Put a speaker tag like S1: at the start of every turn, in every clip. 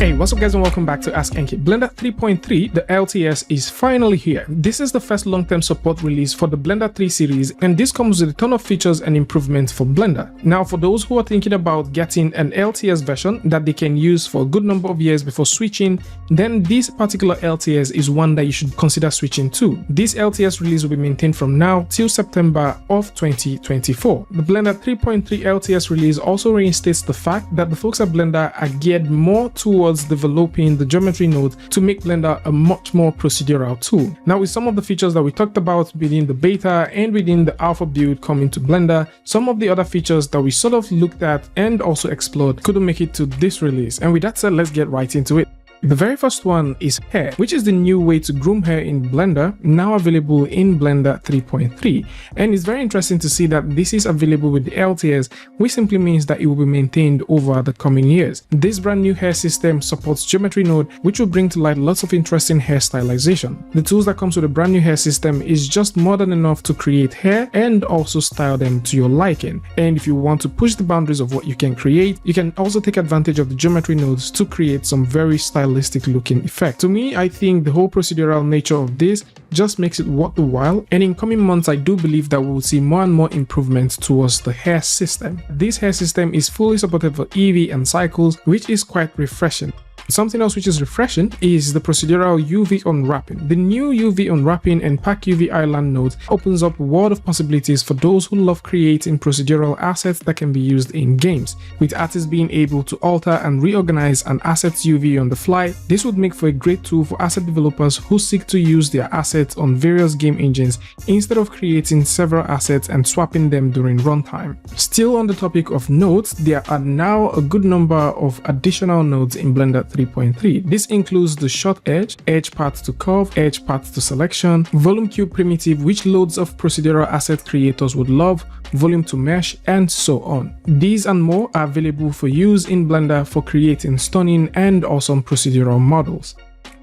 S1: Hey, what's up guys and welcome back to Ask Enki. Blender 3.3, the LTS, is finally here. This is the first long-term support release for the Blender 3 series, and this comes with a ton of features and improvements for Blender. Now, for those who are thinking about getting an LTS version that they can use for a good number of years before switching, then this particular LTS is one that you should consider switching to. This LTS release will be maintained from now till September of 2024. The Blender 3.3 LTS release also reinstates the fact that the folks at Blender are geared more towards developing the geometry node to make Blender a much more procedural tool. Now, with some of the features that we talked about within the beta and within the alpha build coming to Blender, some of the other features that we sort of looked at and also explored couldn't make it to this release. And with that said, let's get right into it. The very first one is hair, which is the new way to groom hair in Blender, now available in Blender 3.3. And it's very interesting to see that this is available with the LTS, which simply means that it will be maintained over the coming years. This brand new hair system supports geometry node, which will bring to light lots of interesting hair stylization. The tools that comes with a brand new hair system is just more than enough to create hair and also style them to your liking. And if you want to push the boundaries of what you can create, you can also take advantage of the geometry nodes to create some very stylish looking effect. To me, I think the whole procedural nature of this just makes it worth the while, and in coming months I do believe that we will see more and more improvements towards the hair system. This hair system is fully supported for Eevee and cycles, which is quite refreshing. Something else which is refreshing is the Procedural UV Unwrapping. The new UV Unwrapping and Pack UV Island node opens up a world of possibilities for those who love creating procedural assets that can be used in games. With artists being able to alter and reorganize an asset's UV on the fly, this would make for a great tool for asset developers who seek to use their assets on various game engines instead of creating several assets and swapping them during runtime. Still on the topic of nodes, there are now a good number of additional nodes in Blender 3.3. This includes the short edge, edge path to curve, edge path to selection, volume cube primitive, which loads of procedural asset creators would love, volume to mesh, and so on. These and more are available for use in Blender for creating stunning and awesome procedural models.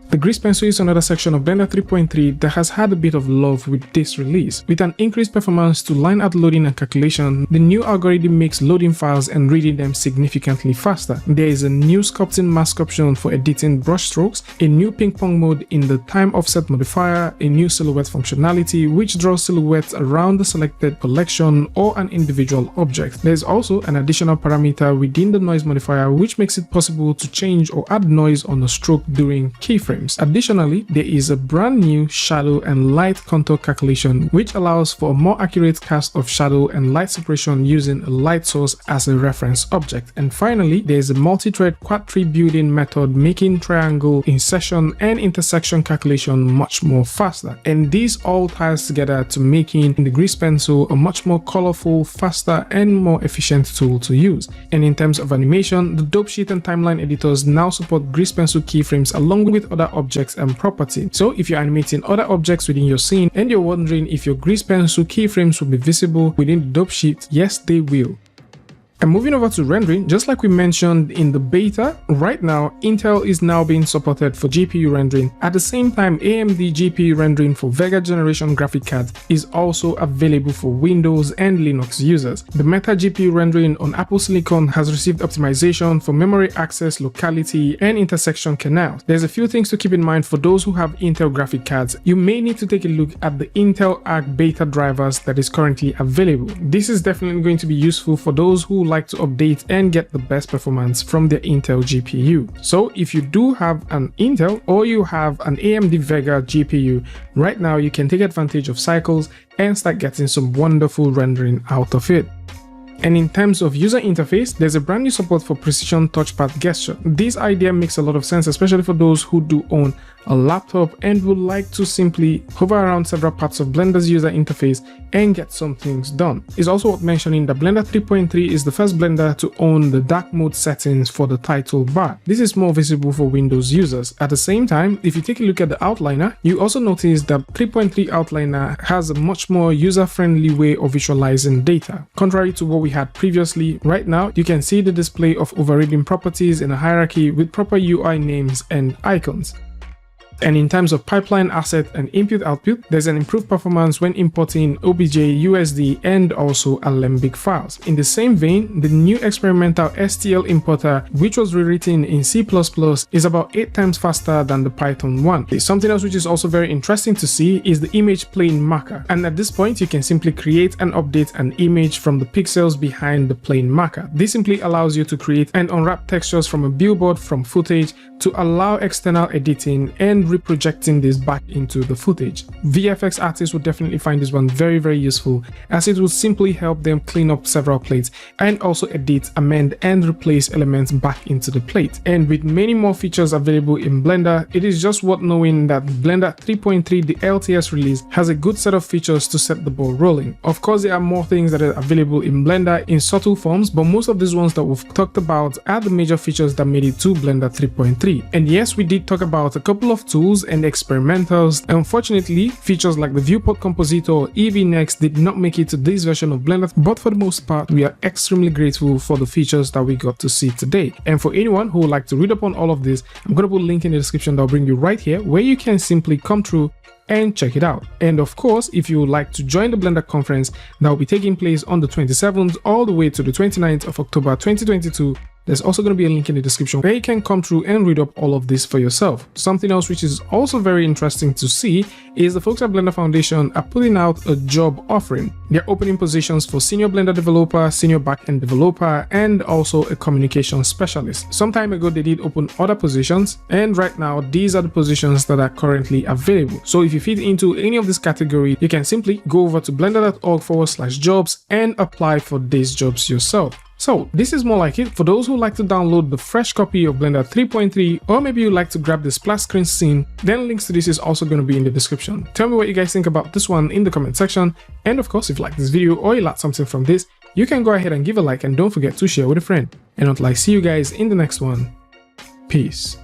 S1: The grease pencil is another section of Blender 3.3 that has had a bit of love with this release. With an increased performance to line art loading and calculation, the new algorithm makes loading files and reading them significantly faster. There is a new sculpting mask option for editing brush strokes, a new ping pong mode in the time offset modifier, a new silhouette functionality which draws silhouettes around the selected collection or an individual object. There is also an additional parameter within the noise modifier which makes it possible to change or add noise on a stroke during keyframes. Additionally, there is a brand new shadow and light contour calculation which allows for a more accurate cast of shadow and light separation using a light source as a reference object. And finally, there is a multi-thread quad tree building method making triangle insertion and intersection calculation much more faster. And this all ties together to making the grease pencil a much more colorful, faster, and more efficient tool to use. And in terms of animation, the dope sheet and timeline editors now support grease pencil keyframes along with other objects and property. So if you're animating other objects within your scene and you're wondering if your grease pencil keyframes will be visible within the dope sheet, yes they will. And moving over to rendering, just like we mentioned in the beta, right now Intel is now being supported for GPU rendering. At the same time, AMD GPU rendering for Vega generation graphic cards is also available for Windows and Linux users. The Meta GPU rendering on Apple Silicon has received optimization for memory access, locality, and intersection canals. There's a few things to keep in mind for those who have Intel graphic cards. You may need to take a look at the Intel Arc beta drivers that is currently available. This is definitely going to be useful for those who like to update and get the best performance from their Intel GPU. So if you do have an Intel or you have an AMD Vega GPU, right now you can take advantage of cycles and start getting some wonderful rendering out of it. And in terms of user interface, there's a brand new support for precision touchpad gesture. This idea makes a lot of sense, especially for those who do own a laptop and would like to simply hover around several parts of Blender's user interface and get some things done. It's also worth mentioning that Blender 3.3 is the first Blender to own the dark mode settings for the title bar. This is more visible for Windows users. At the same time, if you take a look at the outliner, you also notice that 3.3 outliner has a much more user-friendly way of visualizing data. Contrary to what we had previously, right now you can see the display of overriding properties in a hierarchy with proper UI names and icons. And in terms of pipeline asset and input output, there's an improved performance when importing OBJ, USD, and also Alembic files. In the same vein, the new experimental STL importer, which was rewritten in C++, is about 8 times faster than the Python one. Something else which is also very interesting to see is the image plane marker. And at this point, you can simply create and update an image from the pixels behind the plane marker. This simply allows you to create and unwrap textures from a billboard from footage to allow external editing and reprojecting this back into the footage. VFX artists would definitely find this one very, very useful, as it will simply help them clean up several plates and also edit, amend, and replace elements back into the plate. And with many more features available in Blender, it is just worth knowing that Blender 3.3, the LTS release, has a good set of features to set the ball rolling. Of course, there are more things that are available in Blender in subtle forms, but most of these ones that we've talked about are the major features that made it to Blender 3.3. And yes, we did talk about a couple of tools and experimentals. Unfortunately, features like the viewport compositor or EVNext did not make it to this version of Blender, but for the most part, we are extremely grateful for the features that we got to see today. And for anyone who would like to read up on all of this, I'm going to put a link in the description that will bring you right here, where you can simply come through and check it out. And of course, if you would like to join the Blender conference that will be taking place on the 27th all the way to the 29th of October 2022, there's also going to be a link in the description where you can come through and read up all of this for yourself. Something else which is also very interesting to see is the folks at Blender Foundation are putting out a job offering. They're opening positions for senior Blender developer, senior backend developer, and also a communication specialist. Some time ago, they did open other positions, and right now, these are the positions that are currently available. So if you fit into any of this category, you can simply go over to blender.org/jobs and apply for these jobs yourself. So this is more like it for those who like to download the fresh copy of Blender 3.3, or maybe you like to grab the splash screen scene, then links to this is also going to be in the description. Tell me what you guys think about this one in the comment section, and of course if you like this video or you learned something from this, you can go ahead and give a like, and don't forget to share with a friend. And until I see you guys in the next one, peace.